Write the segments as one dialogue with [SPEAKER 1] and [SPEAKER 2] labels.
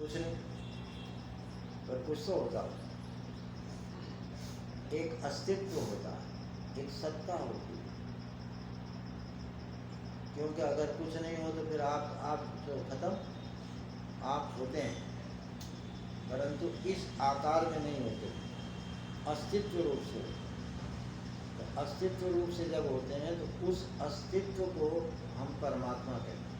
[SPEAKER 1] कुछ नहीं, पर कुछ तो होता है, एक अस्तित्व होता है, एक सत्ता होती है। क्योंकि अगर कुछ नहीं हो तो फिर आप तो खत्म, आप होते हैं परंतु इस आकार में नहीं होते, अस्तित्व रूप से। तो अस्तित्व रूप से जब होते हैं तो उस अस्तित्व को हम परमात्मा कहते हैं।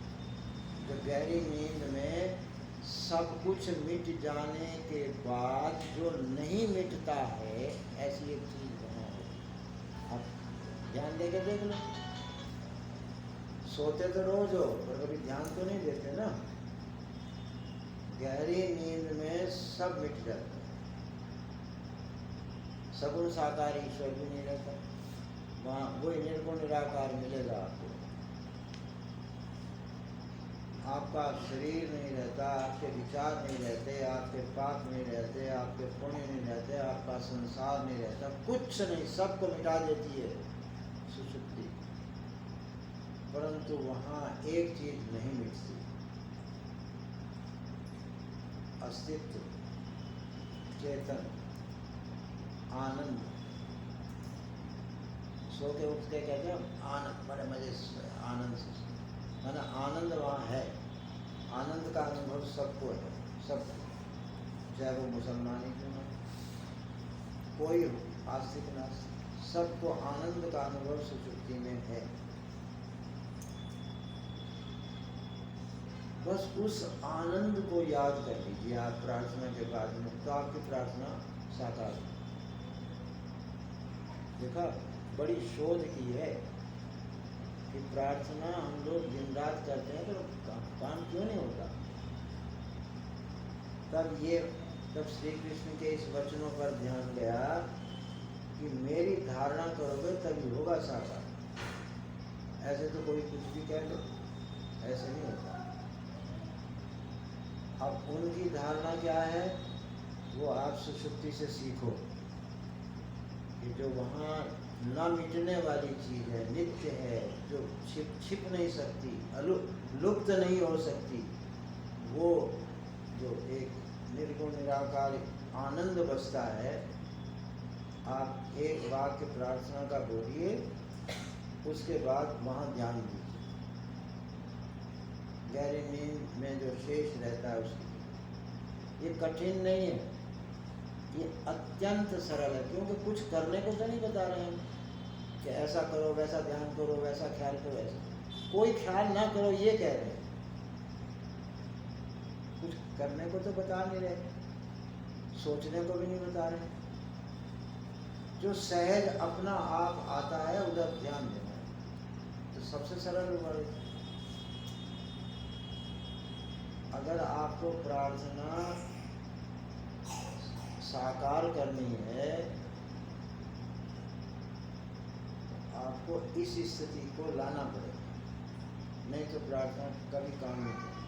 [SPEAKER 1] जो गहरी नींद में सब कुछ मिट जाने के बाद जो नहीं मिटता है, ऐसी एक चीज वहाँ है। आप ध्यान देके देख लो, सोते तो रोज हो पर कभी ध्यान तो नहीं देते ना। गहरी नींद में सब मिट जाता है, सगुण साकार ईश्वर भी नहीं रहता, वहाँ वही निर्गुण निराकार मिलेगा आपको। आपका शरीर नहीं रहता, आपके विचार नहीं रहते, आपके पाप नहीं रहते, आपके पुण्य नहीं रहते, आपका संसार नहीं रहता, कुछ नहीं, सबको मिटा देती है सुषुप्ति। परंतु वहाँ एक चीज नहीं मिटती, अस्तित्व, चेतन, आनंद। सो के उठ के कहते हैं आनंद, बड़े मजे से आनंद से, माना आनंद वहाँ है। आनंद का अनुभव सबको है, सब, चाहे वो मुसलमान ही क्यों ना, कोई हो, आस्तिक नास्तिक, सबको आनंद का अनुभव सुषुप्ति में है। बस उस आनंद को याद कर लीजिए आप प्रार्थना के बाद में, तो आपकी प्रार्थना साकार हो। देखा, बड़ी शोध की है कि प्रार्थना हम लोग दिन रात करते हैं तो काम क्यों नहीं होता। तब श्री कृष्ण के इस वचनों पर ध्यान गया कि मेरी धारणा करोगे तभी होगा साकार। ऐसे तो कोई कुछ भी कह दो, ऐसे नहीं होता। अब उनकी धारणा क्या है, वो आप सुषुप्ति से सीखो कि जो वहाँ न मिटने वाली चीज है, नित्य है, जो छिप नहीं सकती, लुप्त नहीं हो सकती, वो जो एक निर्गुण निराकार आनंद बसता है। आप एक वाक्य प्रार्थना का बोलिए, उसके बाद वहाँ ध्यान दीजिए। गहरी नींद में जो शेष रहता है उसकी, ये कठिन नहीं है, ये अत्यंत सरल है। क्योंकि कुछ करने को तो नहीं बता रहे हैं कि ऐसा करो, वैसा ध्यान करो, वैसा ख्याल करो, ऐसा कोई ख्याल ना करो, ये कह रहे हैं। कुछ करने को तो बता नहीं रहे, सोचने को भी नहीं बता रहे। जो सहज अपना आप आता है उधर ध्यान देना है, तो सबसे सरल हुआ। अगर आपको प्रार्थना साकार करनी है, आपको इस स्थिति को लाना पड़ेगा, नहीं तो प्रार्थना कभी काम नहीं करेगी।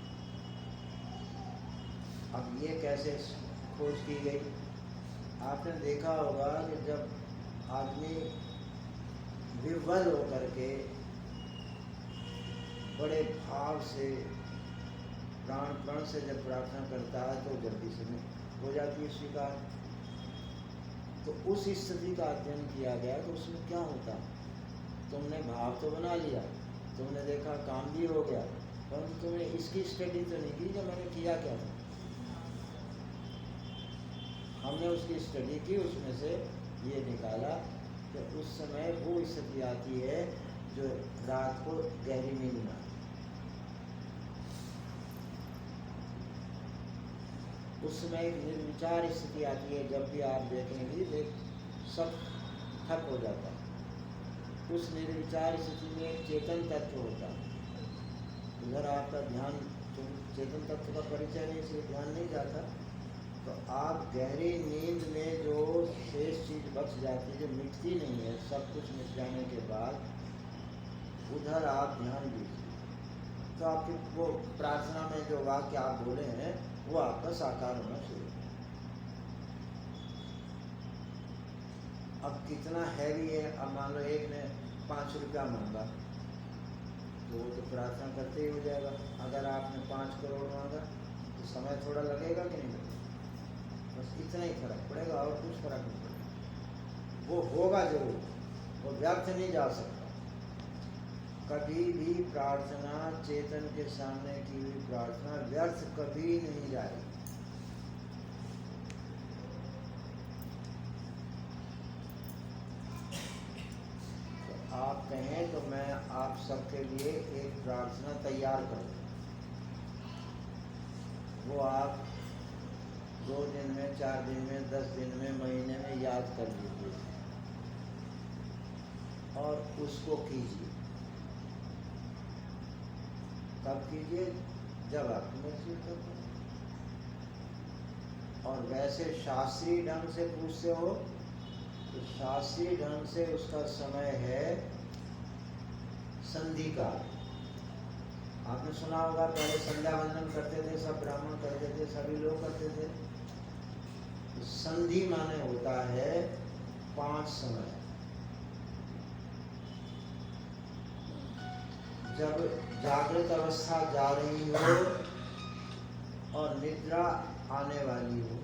[SPEAKER 1] अब ये कैसे खोज की गई? आपने देखा होगा कि जब आदमी विह्वल होकर के बड़े भाव से प्राण से जब प्रार्थना करता है तो जल्दी से नहीं हो जाती है स्वीकार। तो उस स्थिति का अध्ययन किया गया कि उसमें क्या होता है। तुमने भाव तो बना लिया, तुमने देखा काम भी हो गया, परंतु तुमने इसकी स्टडी तो नहीं की कि मैंने किया क्या था। हमने उसकी स्टडी की, उसमें से ये निकाला कि उस समय वो स्थिति आती है जो रात को गहरी नींद में, उस समय एक निर्विचार स्थिति आती है। जब भी आप देखेंगे सब ठप हो जाता है। उस निर्विचार स्थिति में एक चेतन तत्व होता है, उधर आपका ध्यान, चेतन तत्व का परिचय नहीं, इसलिए ध्यान नहीं जाता। तो आप गहरी नींद में जो शेष चीज बच जाती है, जो मिटती नहीं है, सब कुछ मिट जाने के बाद उधर आप ध्यान दीजिए, तो आपकी वो प्रार्थना में जो वाक्य आप बोले हैं वो आपका साकार होना शुरू। अब कितना हैवी है, अब मान लो एक ने 5 रुपया मांगा तो वो तो प्रार्थना करते ही हो जाएगा। अगर आपने 5 करोड़ मांगा तो समय थोड़ा लगेगा कि नहीं लगेगा, बस इतना ही फर्क पड़ेगा और कुछ फर्क नहीं पड़ेगा। वो होगा जरूर, वो व्यर्थ नहीं जा सकता। कभी भी प्रार्थना, चेतन के सामने की हुई प्रार्थना व्यर्थ कभी नहीं जाएगी। तो आप कहें तो मैं आप सबके लिए एक प्रार्थना तैयार कर दूं, वो आप 2 दिन में, 4 दिन में, 10 दिन में, महीने में याद कर लीजिए और उसको कीजिए। कब कीजिए? जब आपकी मर्जी हो। और वैसे शास्त्रीय ढंग से पूछते हो तो शास्त्रीय ढंग से उसका समय है संधि का। आपने सुना होगा पहले संध्या वंदन करते थे, सब ब्राह्मण करते थे, सभी लोग करते थे। तो संधि माने होता है 5 समय। जब जागृत अवस्था जा रही हो और निद्रा आने वाली हो,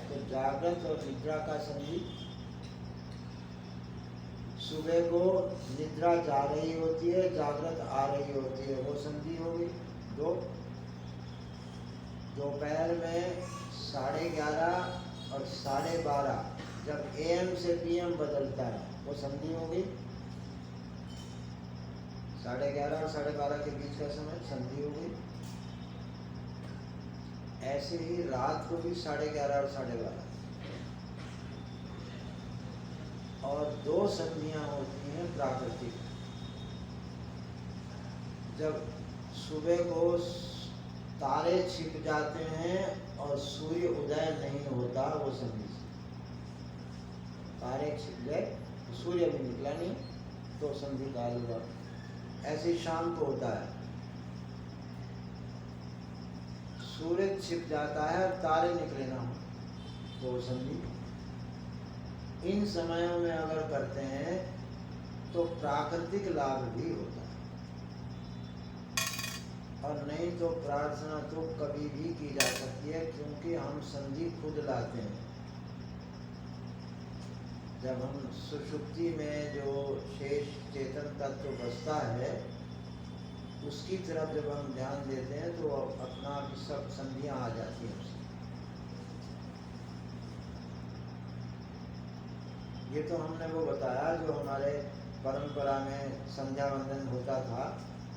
[SPEAKER 1] तो जागृत और निद्रा का संधि। सुबह को निद्रा जा रही होती है, जागृत आ रही होती है, वो संधि हो गई 2। दोपहर में 11:30 और 12:30 जब AM से PM बदलता है, वो संधि हो गई 11:30 और 12:30 के बीच का समय, संधि हो गई। ऐसे ही रात को भी 11:30 और 12:30। और 2 संधियां होती हैं प्राकृतिक। जब सुबह को तारे छिप जाते हैं और सूर्य उदय नहीं होता, वो संधि। तारे छिप गए, सूर्य भी निकला नहीं, तो संधि काल हुआ। ऐसे शाम को होता है, सूरज छिप जाता है और तारे निकले ना हो, तो संधि। इन समयों में अगर करते हैं तो प्राकृतिक लाभ भी होता है, और नहीं तो प्रार्थना तो कभी भी की जा सकती है, क्योंकि हम संधि खुद लाते हैं। जब हम सुषुप्ति में जो शेष चेतन तत्व बसता है, उसकी तरफ जब हम ध्यान देते हैं तो अपना आप सब संधियां आ जाती हैं उसकी। ये तो हमने वो बताया जो हमारे परंपरा में संध्या वंदन होता था,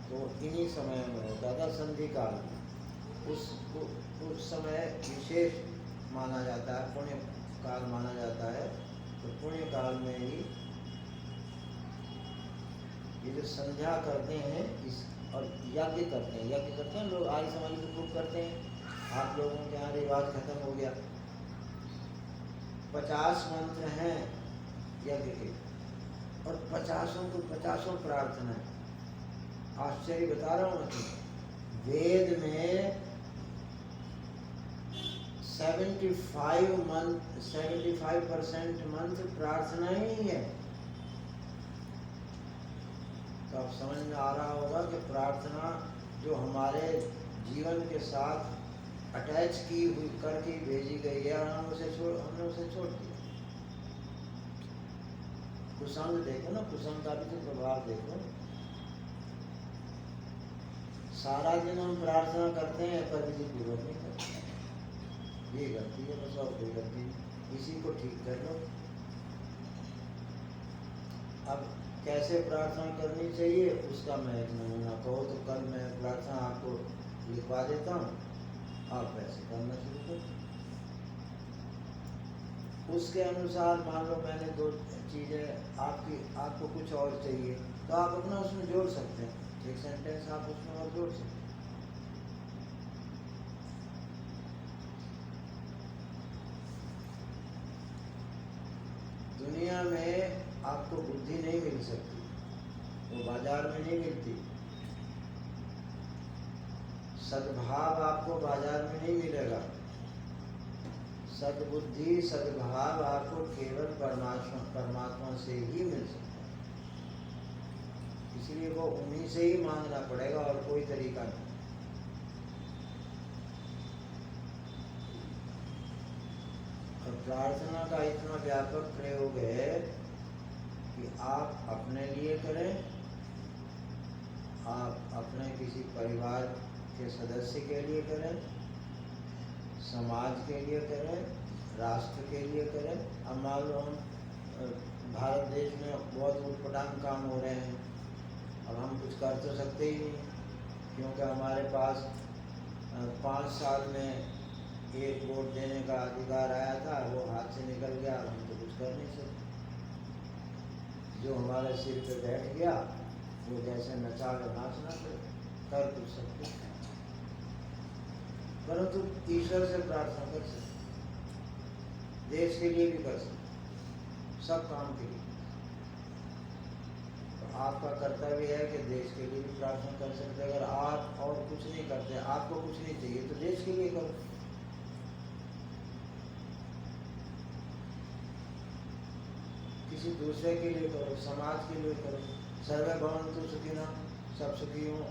[SPEAKER 1] तो इन्हीं समय में होता था, संधि काल में। उस समय विशेष माना जाता है, पुण्य काल माना जाता है। तो पुण्य काल में ही ये जो संध्या करते हैं इस और यज्ञ करते हैं लोग, आर्य समाज को खूब करते हैं। आप लोगों के यहाँ रिवाज खत्म हो गया। 50 मंत्र हैं यज्ञ के, और 50 को 50 प्रार्थना है। आश्चर्य बता रहा हूँ मैं। वेद में 75% मंत्र प्रार्थना ही है। तो आप समझ में आ रहा होगा कि प्रार्थना जो हमारे जीवन के साथ अटैच की हुई करके भेजी गई है, और हमने उसे छोड़ दिया। कुसंग देखो ना, कुसंग का भी तो प्रभाव देखो। सारा दिन हम प्रार्थना करते हैं पर विधि पूर्वक नहीं करते। ये गलती है, बस और कोई गलती नहीं। इसी को ठीक कर लो। अब कैसे प्रार्थना करनी चाहिए उसका मैं एक नमूना कहो तो कल मैं प्रार्थना आपको लिखवा देता हूँ, आप वैसे करना शुरू करो। उसके अनुसार मान लो मैंने 2 चीज़ें आपको कुछ और चाहिए, तो आप अपना उसमें जोड़ सकते हैं। एक सेंटेंस आप उसमें और जोड़ सकते हैं। दुनिया में आपको बुद्धि नहीं मिल सकती, वो बाजार में नहीं मिलती। सद्भाव आपको बाजार में नहीं मिलेगा। सद्बुद्धि, सद्भाव आपको केवल परमात्मा से ही मिल सकता है। इसलिए वो उन्हीं से ही मांगना पड़ेगा और कोई तरीका नहीं। प्रार्थना का इतना व्यापक प्रयोग है कि आप अपने लिए करें, आप अपने किसी परिवार के सदस्य के लिए करें, समाज के लिए करें, राष्ट्र के लिए करें। अब मान लो भारत देश में बहुत उटपटांग काम हो रहे हैं, अब हम कुछ कर तो सकते ही नहीं, क्योंकि हमारे पास 5 साल में एक वोट देने का अधिकार आया था, वो हाथ से निकल गया, हम तो कुछ कर नहीं सकते। जो हमारे सिर पे बैठ गया वो जैसे नचा कर नाचना कर कुछ सकते, परंतु ईश्वर से प्रार्थना कर सकते, देश के लिए भी कर सकते, सब काम के लिए। तो आपका कर्तव्य है कि देश के लिए भी प्रार्थना कर सकते। अगर आप और कुछ नहीं करते, आपको कुछ नहीं चाहिए, तो देश के लिए करो। किसी दूसरे के लिए करो, समाज के लिए करो। सर्वे भवन्तु सुखिनः, सब सुखी हों,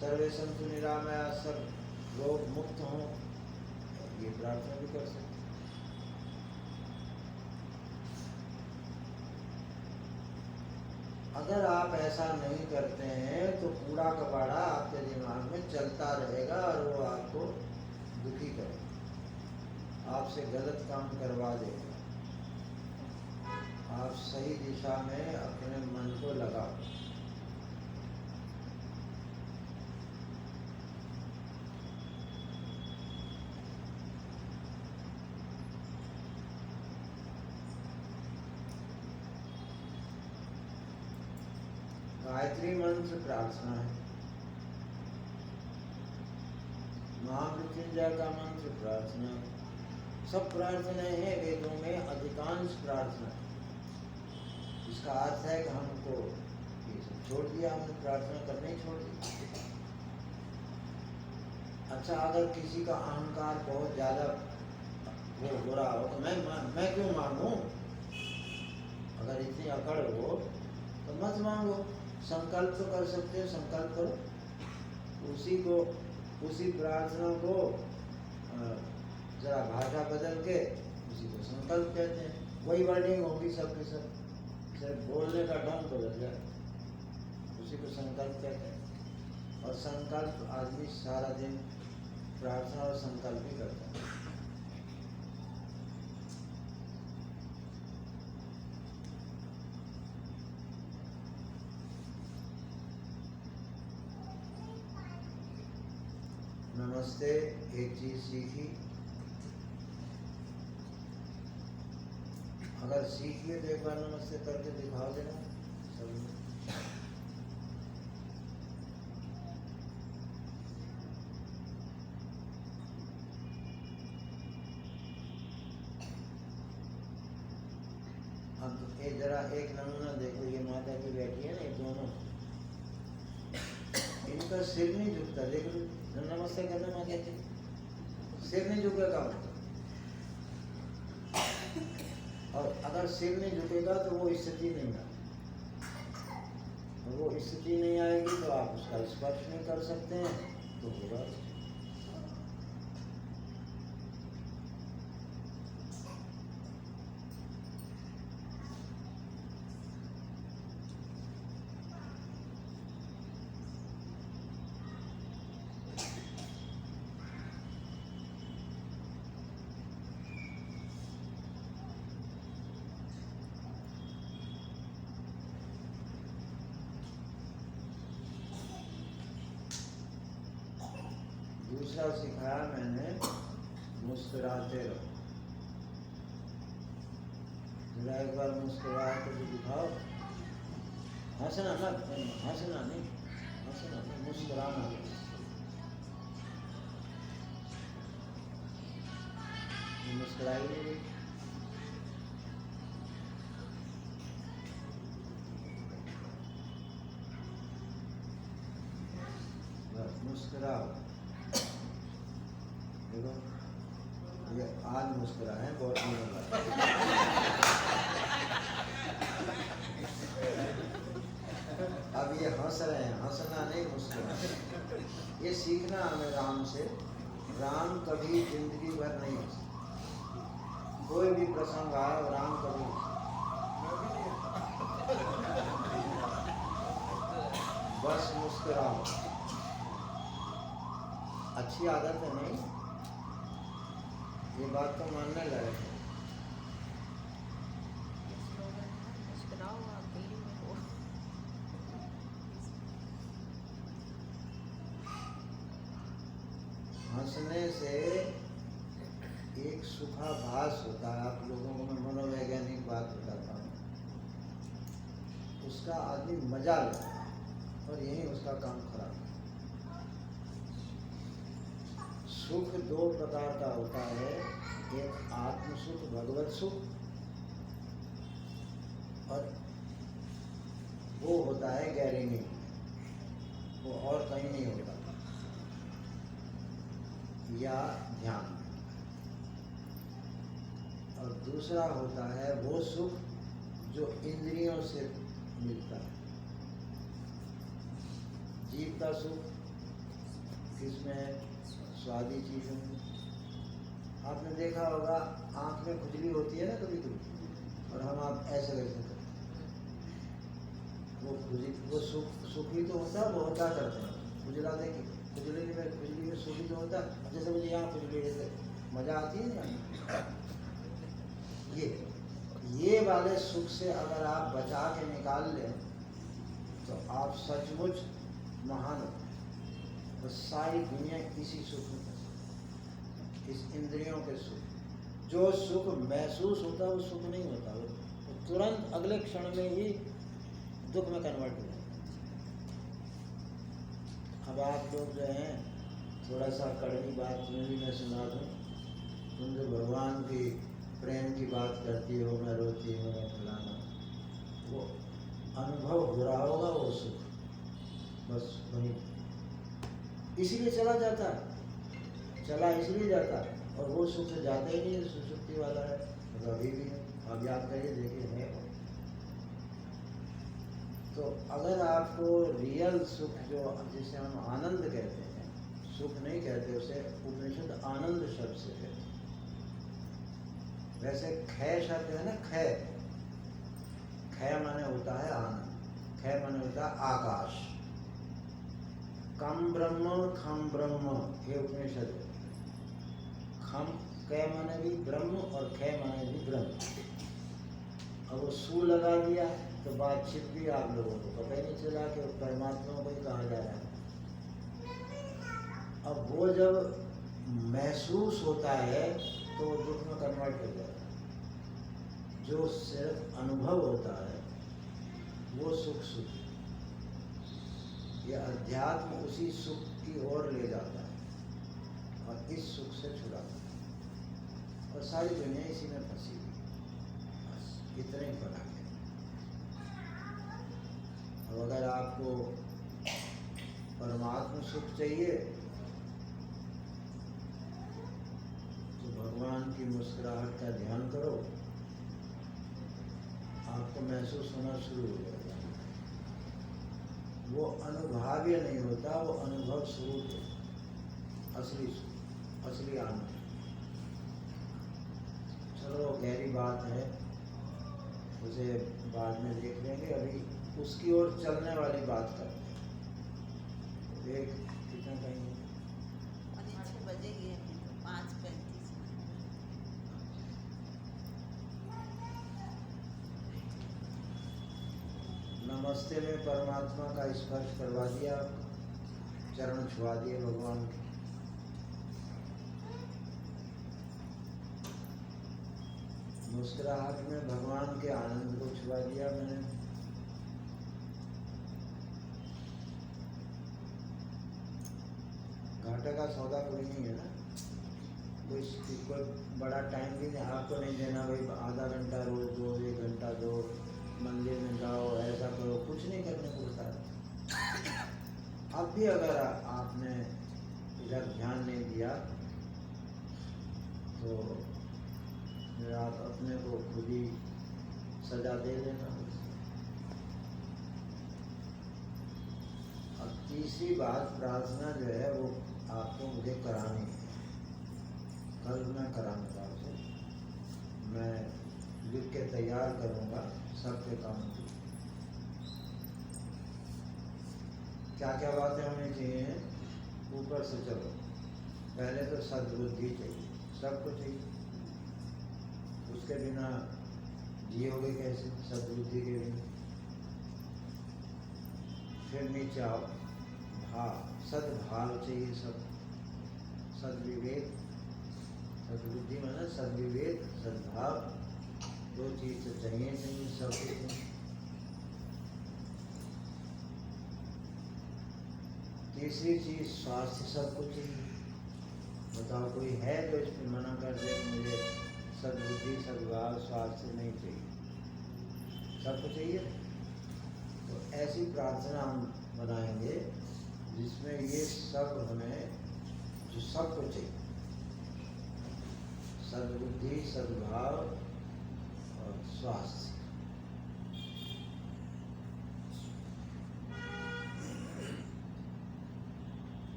[SPEAKER 1] सर्वे सन्तु निरामया, सब रोग मुक्त हों, ये प्रार्थना भी कर सकते। अगर आप ऐसा नहीं करते हैं तो कूड़ा कबाड़ा आपके दिमाग में चलता रहेगा और वो आपको दुखी करेगा, आपसे गलत काम करवा देगा। आप सही दिशा में अपने मन को लगाओ। गायत्री मंत्र प्रार्थना है, महामृत्युंजय का मंत्र प्रार्थना है, सब प्रार्थनाएं हैं वेदों में, अधिकांश प्रार्थना। इसका अर्थ है कि हमको ये सब छोड़ दिया, हमने प्रार्थना करना ही छोड़ दी। अच्छा, अगर किसी का अहंकार बहुत ज्यादा वो हो रहा हो तो मैं क्यों मांगू? अगर इतनी अकड़ हो तो मत मांगो, संकल्प तो कर सकते हो, संकल्प करो। उसी प्रार्थना को जरा भाषा बदल के उसी को संकल्प कहते हैं। वही वर्डिंग होगी सब के सब, सिर्फ बोलने का ढंग बदल जाए, उसी को संकल्प कहते हैं। और संकल्प आदमी सारा दिन प्रार्थना और संकल्प ही करता है। नमस्ते, एक चीज सीखी, अगर सीखिए तो एक बार नमस्ते करके दिखाओ देना सब। अब ये जरा एक नमूना देखो, ये माता की बैठी है ना, ये दोनों, इनका सिर नहीं झुकता। देखो नमस्ते करने माँ कहती, सिर नहीं झुकेगा। और अगर सिर नहीं झुकेगा तो वो स्थिति नहीं आएगी, वो स्थिति नहीं आएगी तो आप उसका स्पर्श नहीं कर सकते हैं, तो होगा। दूसरा सिखाया मैंने, मुस्कुराते रहो। जरा एक बार मुस्कुरा के तो दिखाओ। हंसना मत, हंसना नहीं, हंसना नहीं, मुस्कुराना। मुस्कुराई नहीं, बस मुस्कुराओ। देखो ये आज मुस्कुरा है, बहुत नहीं लगा। अब ये हंस रहे हैं, हंसना नहीं मुस्कुराना। ये सीखना हमें राम से। राम कभी जिंदगी भर नहीं हंसे, कोई भी प्रसंग आए और राम कभी बस मुस्कुराओ। अच्छी आदत है नहीं, ये बात तो मानने लायक है। हंसने से एक सुखाभास होता है। आप लोगों को मैं मनोवैज्ञानिक बात बताता हूँ, उसका आदमी मजा लेता है और यही उसका काम खराब है। सुख दो प्रकार का होता है, एक आत्म सुख भगवत सुख, और वो होता है गैरिंग, वो और कहीं नहीं होता, या ध्यान। और दूसरा होता है वो सुख जो इंद्रियों से मिलता है। जीव का सुख किसमें? स्वादी चीजों में। आपने देखा होगा आंख में खुजली होती है ना कभी कभी, और हम आप ऐसे करते हैं, वो सुख ही तो होता है, वो होता करते हैं। खुजला देखिए, खुजली में सुख ही तो होता है। जैसे मुझे यहाँ खुजली जैसे मजा आती है ना, ये वाले सुख से अगर आप बचा के निकाल लें तो आप सचमुच महान हो। तो सारी दुनिया इसी सुख में, इस इंद्रियों के सुख। जो सुख महसूस होता है वो सुख नहीं होता, वो तुरंत अगले क्षण में ही दुख में कन्वर्ट हो जाता है। अब आप लोग जो हैं, थोड़ा सा कड़वी बात तुम्हें भी मैं सुना दूँ। तुम जो भगवान की प्रेम की बात करती हो, मैं रोती हूँ, मैं फलाना, वो अनुभव हो रहा होगा वो सुख, बस वही इसीलिए चला जाता है, चला इसलिए जाता है, और वो सुख से जाता ही नहीं, सुसुप्ति वाला है, तो अभी भी है। अब याद करिए, देखिए है। तो अगर आपको रियल सुख, जो जिसे हम आनंद कहते हैं, सुख नहीं कहते उसे, उपनिषद आनंद शब्द से कहते हैं। वैसे खय शब्द है ना, खय, खय माने होता है आनंद, खय माने होता है आकाश। कम ब्रह्म खम ब्रह्म, ये उपनिषद है। खम कै माने भी ब्रह्म और खय माने भी ब्रह्म। अब वो सू लगा दिया तो बात छिप गई, आप लोगों को पता ही नहीं चला कि परमात्मा को ही कहा जा रहा है। अब वो जब महसूस होता है तो वो दुख में कन्वर्ट हो जाता है। जो सिर्फ अनुभव होता है वो सुख सुख, यह अध्यात्म उसी सुख की ओर ले जाता है और इस सुख से छुड़ाता है। और सारी दुनिया इसी में फंसी हुई, बस इतना ही फर्क है। अब अगर आपको परमात्मा सुख चाहिए तो भगवान की मुस्कुराहट का ध्यान करो, आपको महसूस होना शुरू हो जाएगा। वो अनुभव्य नहीं होता, वो अनुभव स्वरूप है, असली सुख, असली आनंद। चलो गहरी बात है, उसे बाद में देख लेंगे, अभी उसकी ओर चलने वाली बात करते हैं। एक कितना टाइम?
[SPEAKER 2] 6 बजेगी, 5:35।
[SPEAKER 1] नमस्ते में परमात्मा का स्पर्श करवा दिया, चरण छुआ दिए भगवान के। मुस्कुराहट में भगवान के आनंद को छुआ दिया मैंने। घाटे का सौदा कोई नहीं है ना, कोई बड़ा टाइम भी नहीं, आपको नहीं देना भाई आधा घंटा रोज दो, 1 घंटा दो, मंदिर में जाओ, ऐसा करो, कुछ नहीं करने को होता है। अब भी अगर आपने इधर ध्यान नहीं दिया तो आप अपने को खुद ही सजा दे देना। अब तीसरी बात, प्रार्थना जो है वो आपको मुझे करानी है, कल मैं कराऊंगा उसे। मैं लिख के तैयार करूँगा सबके काम की। क्या क्या बातें होनी चाहिए? ऊपर से चलो, पहले तो सद्बुद्धि चाहिए, सबको चाहिए। उसके बिना जियोगे कैसे? सद्बुद्धि के बिना। फिर नीचे आओ, भाव, सद्भाव चाहिए, सब सद्विवेक, सद्बुद्धि माना सद्विवेक, सद्भाव, दो चीज तो चाहिए सबको चाहिए। तीसरी चीज स्वास्थ्य सबको चाहिए। बताओ कोई है जो इसमें मना कर दे कि मुझे सद्बुद्धि, सद्भाव, स्वास्थ्य नहीं चाहिए? सबको चाहिए। तो ऐसी प्रार्थना हम बनाएंगे जिसमें ये सब हमें, जो सबको चाहिए, सद्बुद्धि, सद्भाव और स्वास्थ्य।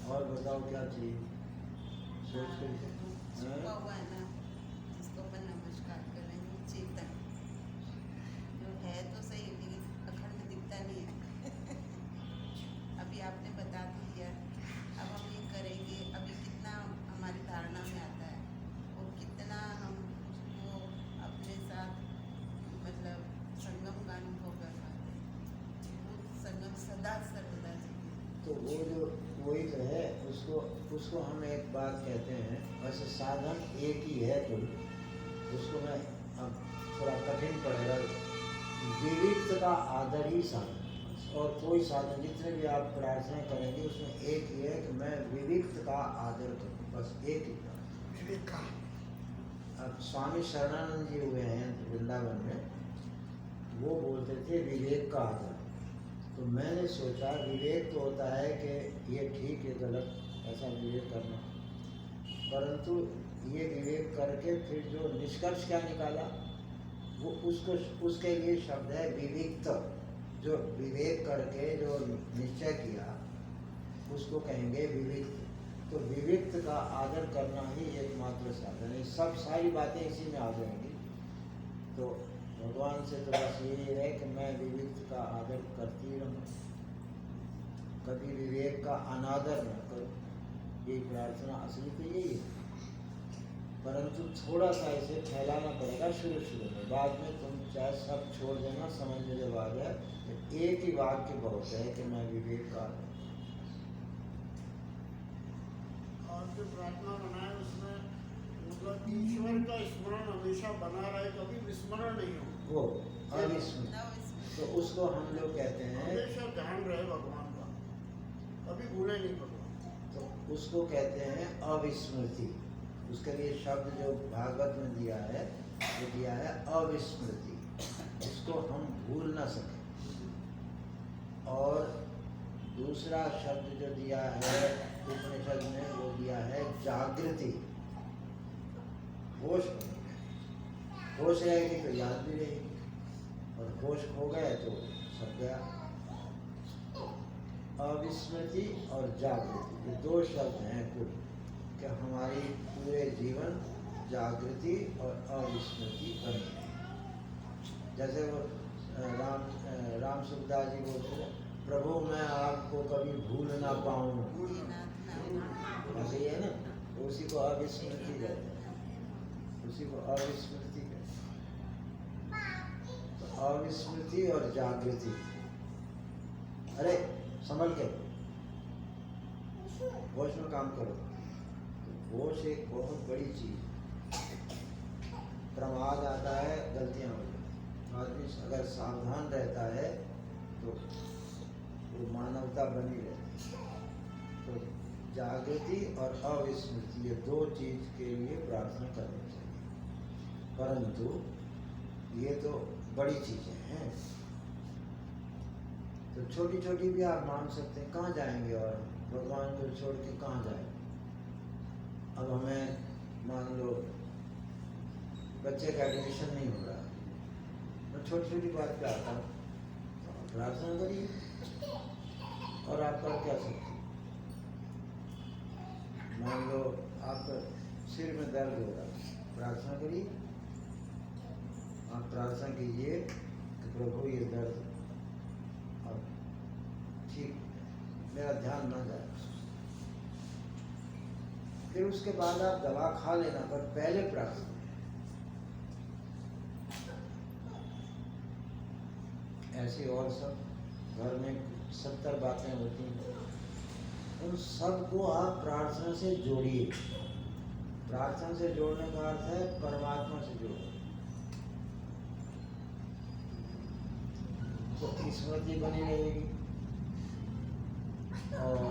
[SPEAKER 1] और बताओ क्या चाहिए? सोच के
[SPEAKER 2] छुपा हुआ है ना, जिसको अपन नमस्कार कर रहे हैं, चेतन जो है तो सही, लेकिन अखंड दिखता नहीं है। अभी आपने बता तो दिया, अब हम ये करेंगे। अभी कितना हमारी धारणा में आता है और कितना हम उसको अपने साथ मतलब संगम का अनुभव कर पाते हैं। वो संगम सदा सर्वदा चाहिए।
[SPEAKER 1] तो वो जो वही तो है, उसको हम एक बात कहते हैं। वैसे साधन एक ही है, तो उसको मैं अब थोड़ा कठिन पड़ेगा। विविक्त का आदर ही साधन, और कोई साधन जितने भी आप प्रार्थना करेंगे उसमें एक ही है कि मैं विविक्त का आदर करूँ, बस एक ही बात, विवेक का। अब स्वामी शरणानंद जी हुए हैं वृंदावन में, वो बोलते थे विवेक का आदर। तो मैंने सोचा विवेक तो होता है कि ये ठीक है गलत, ऐसा विवेक करना, परंतु ये विवेक करके फिर जो निष्कर्ष क्या निकाला, वो उसके लिए शब्द है विविक्त। जो विवेक करके जो निश्चय किया उसको कहेंगे विविक्त। तो विविक्त का आदर करना ही एकमात्र साधन है। सब सारी बातें इसी में आ जाएंगी। तो भगवान से तो बस यही है कि मैं विविक्त का आदर करती रहूं, कभी विवेक का अनादर न करूं। यही प्रार्थना असली तो यही है, परंतु थोड़ा सा इसे फैलाना पड़ेगा शुरू में। बाद में तुम चाहे सब छोड़ देना, समझ में जब आ जाए तो एक ही वाक्य बहुत है कि मैं विवेक का आदर।
[SPEAKER 3] और जो प्रार्थना बनाए उसमें मतलब ईश्वर का स्मरण हमेशा बना रहे, कभी विस्मरण नहीं हो,
[SPEAKER 1] वो अविस्मृत, तो उसको हम लोग कहते हैं,
[SPEAKER 3] हमेशा ध्यान रहे भगवान का, कभी भूले नहीं भगवान।
[SPEAKER 1] तो उसको कहते हैं अविस्मृति। उसके लिए शब्द जो भागवत में दिया है वो दिया है अविस्मृति, उसको हम भूल ना सकें। और दूसरा शब्द जो दिया है उपनिषद में वो दिया है जागृति। होश होश रहेगी तो याद भी रहेगी, और होश खो गए तो सब गया। अविस्मृति और जागृति, ये दो शब्द हैं कुल, कि हमारी पूरे जीवन जागृति और अविस्मृति बने। जैसे वो राम सुखदास जी बोलते हैं, प्रभु मैं आपको कभी भूल ना पाऊँ, ऐसे ही है ना, उसी को अविस्मृति कहते हैं, उसी को अविस्मृति कहते हैं। तो अविस्मृति और जागृति, अरे संभल के होश में काम करो। तो होश एक बहुत बड़ी चीज। प्रमाद आता है, गलतियां हो जाती, आदमी अगर सावधान रहता है तो वो मानवता बनी रहती है। तो जागृति और अविस्मृति, ये दो चीज के लिए प्रार्थना करनी चाहिए, परंतु ये तो बड़ी चीजें हैं। तो छोटी छोटी भी आप मान सकते हैं। कहाँ जाएंगे और भगवान को छोड़ के कहाँ जाए? अब हमें मान लो बच्चे का एडमिशन नहीं हो रहा, मैं छोटी छोटी बात पे आता हूँ, तो प्रार्थना करिए, और आप कर क्या सकते हैं? मान लो आपका सिर में दर्द हो रहा है, प्रार्थना करिए, आप प्रार्थना कीजिए कि प्रभु ये दर्द अब ठीक, मेरा ध्यान ना जाए। फिर उसके बाद आप दवा खा लेना, पर पहले प्रार्थना। ऐसी और सब घर में 70 बातें होती हैं, उन सब को आप प्रार्थना से जोड़िए। प्रार्थना से जोड़ने का अर्थ है परमात्मा से जोड़ो, तो स्मृति बनी रहेगी और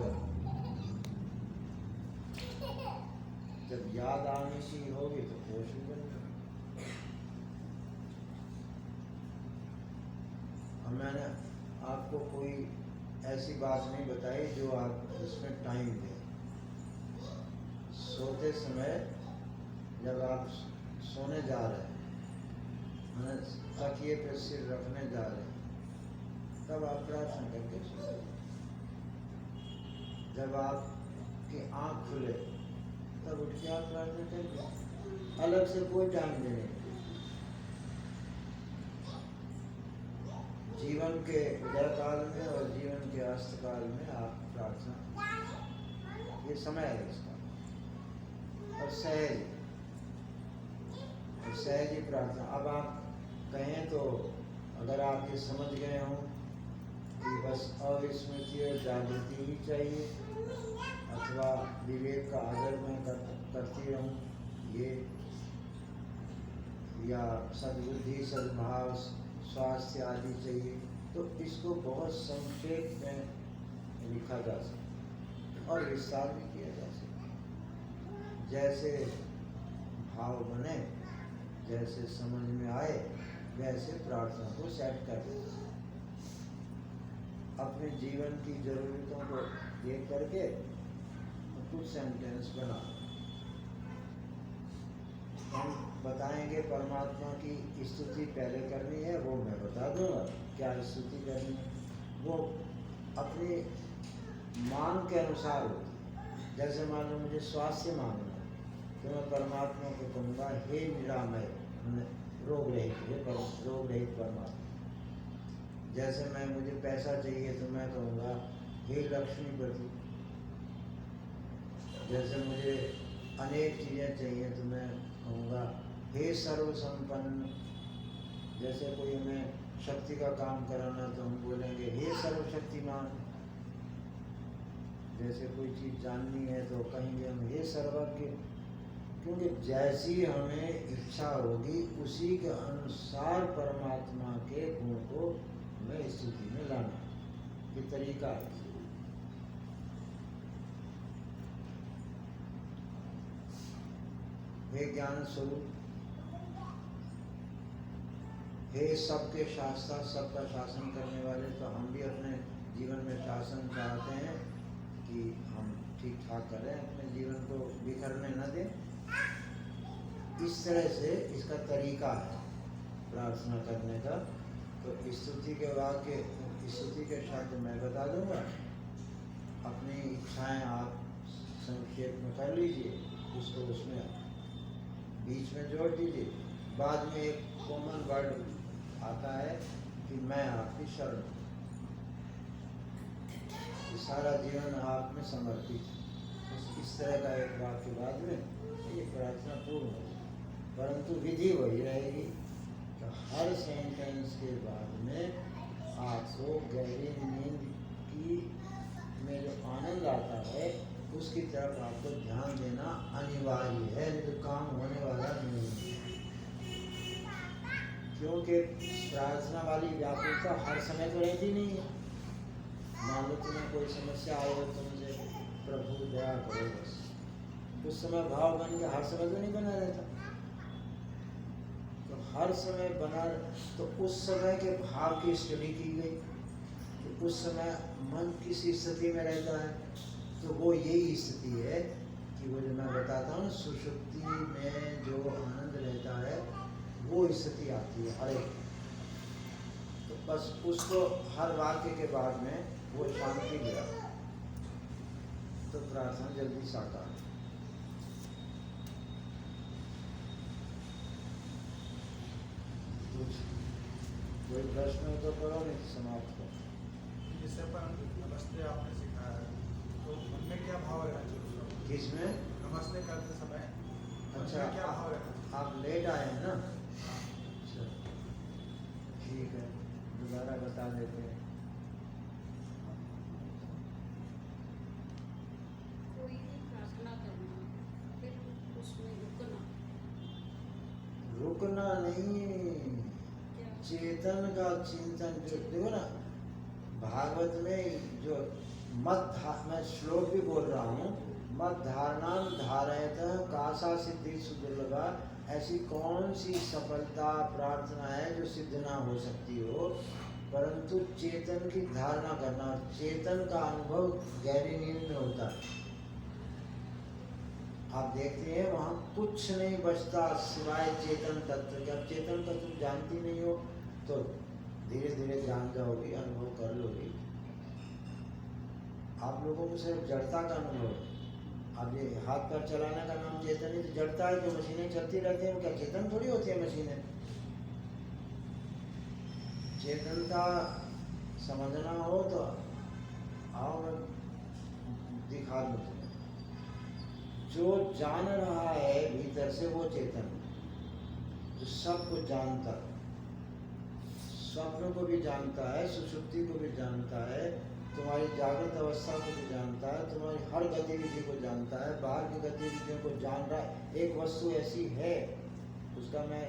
[SPEAKER 1] जब याद आने की होगी तो होश भी बनेगा। मैंने आपको कोई ऐसी बात नहीं बताई जो आप इसमें टाइम दें। सोते समय जब आप सोने जा रहे हैं, मैंने तकिए पे सिर रखने जा रहे हैं, तब आप प्रार्थना करके सोए। जब आपकी आँख खुले तब उठ के आप प्रार्थना करेंगे, अलग से कोई टाइम देने। जीवन के उदय काल में और जीवन के अस्त काल में आप प्रार्थना, ये समय है इसका, और सहज ही प्रार्थना। अब आप कहें तो अगर आप ये समझ गए हों कि बस अविस्मृति और जागृति ही चाहिए, अथवा विवेक का आदर मैं करती रहूं, ये, या सद्बुद्धि सद्भाव स्वास्थ्य आदि चाहिए, तो इसको बहुत संक्षेप में लिखा जा सकता और विस्तार भी किया जा सकता। जैसे भाव बने, जैसे समझ में आए, वैसे प्रार्थना को सेट कर दें। अपने जीवन की जरूरतों को देख करके कुछ सेंटेंस बना, हम बताएंगे परमात्मा की स्तुति पहले करनी है, वो मैं बता दूंगा क्या स्तुति करनी है। वो अपनी मांग के अनुसार होती। जैसे मान लो मुझे स्वास्थ्य मांगना, तो मैं परमात्मा को कहूँगा हे निरामय, रोग रहित परमात्मा। जैसे मुझे पैसा चाहिए तो मैं कहूँगा हे लक्ष्मीपति। जैसे मुझे अनेक चीज़ें चाहिए तो मैं कहूँगा हे सर्व संपन्न। जैसे कोई हमें शक्ति का काम कराना तो हम बोलेंगे हे सर्वशक्तिमान। जैसे कोई चीज़ जाननी है तो कहेंगे हम हे सर्वज्ञ। क्योंकि जैसी हमें इच्छा होगी उसी के अनुसार परमात्मा के गुण को हमें स्थिति में लाना, ये तरीका है। हे ज्ञान स्वरूप, हे सबके शास्त्र, सबका शासन करने वाले, तो हम भी अपने जीवन में शासन चाहते हैं कि हम ठीक ठाक करें, अपने जीवन को बिखरने न दें। इस तरह से इसका तरीका है प्रार्थना करने का। तो स्तुति के वाक्य, स्तुति के शब्द मैं बता दूंगा, अपनी इच्छाएं आप संक्षेप में कर लीजिए, उसको उसमें बीच में जोड़ दीजिए। बाद में एक कॉमन वर्ड आता है कि मैं आपकी शरण हूँ। सारा जीवन आप में समर्पित है। इस तरह का एक वाक्य बाद में ये प्रार्थना पूर्ण होगी। परंतु विधि वही रहेगी कि हर सेंटेंस के बाद में आपको गहरी नींद की में जो आनंद आता है उसकी तरफ आपको ध्यान देना अनिवार्य है, नहीं तो काम होने वाला नहीं है। क्योंकि प्रार्थना वाली व्याकुलता हर समय तो रहती नहीं है। मान लो तुम्हें कोई समस्या आई हो, तुमसे प्रभु दया करो, बस उस समय भाव बन के हर समय तो नहीं बना रहता। तो हर समय बना, तो उस समय के भाव की स्टडी की गई कि उस समय मन किस स्थिति में रहता है। तो वो यही स्थिति है कि वो जो मैं बताता हूँ, सुषुप्ति में जो आनंद रहता है वो स्थिति आती है हर एक। तो बस उसको हर वाक्य के बाद में वो शांति मिला तो प्रार्थना जल्दी साकार। प्रश्न तो करो, नहीं तो समाप्त करो।
[SPEAKER 4] जिससे अपन नमस्ते आपने सिखाया है, तो मन में क्या भाव रहना चाहिए उसका?
[SPEAKER 1] किसमें?
[SPEAKER 4] नमस्ते करते समय मन
[SPEAKER 1] अच्छा,
[SPEAKER 4] में क्या भाव रहना चाहिए?
[SPEAKER 1] आप लेट आए हैं ना?
[SPEAKER 4] हाँ।
[SPEAKER 1] अच्छा, ठीक है, दोबारा बता देते हैं।
[SPEAKER 5] कोई भी प्रार्थना करना, फिर उसमें रुकना,
[SPEAKER 1] रुकना नहीं,
[SPEAKER 5] क्या
[SPEAKER 1] चेतन का चिंतन। जो देखो ना, भागवत में जो मैं श्लोक भी बोल रहा हूँ, मत धारणाम धारयत कासा सिद्धि सुदुर्लभा। ऐसी कौन सी सफलता प्रार्थना है जो सिद्ध ना हो सकती हो, परंतु चेतन की धारणा करना। और चेतन का अनुभव गहरी नींद में होता है। आप देखते हैं वहाँ कुछ नहीं बचता सिवाय चेतन तत्व के। अब चेतन तत्व जानती नहीं हो तो धीरे धीरे जान जाओगी, अनुभव कर लोगी। आप लोगों को सिर्फ जड़ता का अनुभव है। अब ये हाथ पैर चलाने का नाम चेतन ही तो जड़ता है। जो मशीनें चलती रहती हैं वो क्या चेतन थोड़ी होती है मशीनें? चेतनता समझना हो तो आओ, मैं दिखा दूँ तुम्हें। जो जान रहा है भीतर से वो चेतन, जो सब कुछ जानता है, स्वप्न को भी जानता है, सुषुप्ति को भी जानता है, तुम्हारी जागृत अवस्था को भी जानता है, तुम्हारी हर गतिविधि को जानता है, बाहर की गतिविधियों को जान रहा है। एक वस्तु ऐसी है, उसका मैं